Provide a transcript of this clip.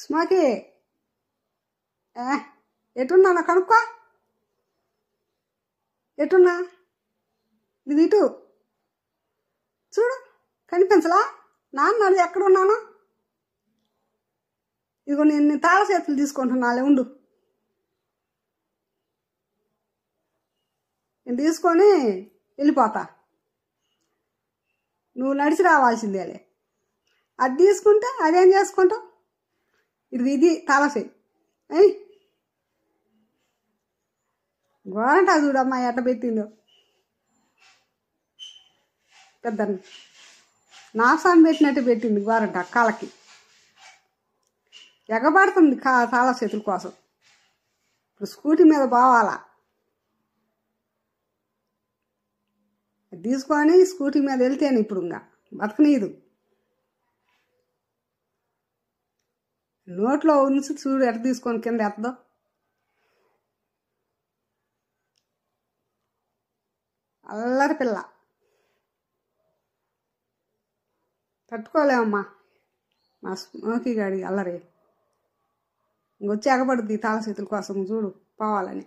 Smoky ఎటున్నా కనుక్కో. ఎటున్నా? ఇది ఇటు చూడు, కనిపించలా? నాన్నడు ఎక్కడున్నాను? ఇదిగో నేను తాళ చేతులు తీసుకుంటున్నాలే, ఉండు. నేను తీసుకొని వెళ్ళిపోతా, నువ్వు నడిచి రావాల్సిందేలే. అది తీసుకుంటే అదేం చేసుకుంటావు? ఇది తాళసేయి. గోరంట చూడమ్మా ఎట్ట పెట్టిందో, పెద్ద నాసాన్ని పెట్టినట్టు పెట్టింది గోరంట. కాళ్ళకి ఎగబడుతుంది తాళ చేతుల కోసం. ఇప్పుడు స్కూటీ మీద పోవాలా, తీసుకొని స్కూటీ మీద వెళ్తేనే ఇప్పుడు ఇంకా బతకనీదు. నోట్లో ఉంచి చూడు ఎట్ట తీసుకొని కింద ఎత్తదో. అల్లరి పిల్ల, తట్టుకోలేమమ్మా మా స్మోకీ గాడి అల్లరి. ఇంకొచ్చి ఎగబడుద్ది తాళ చేతుల కోసం చూడు పోవాలని.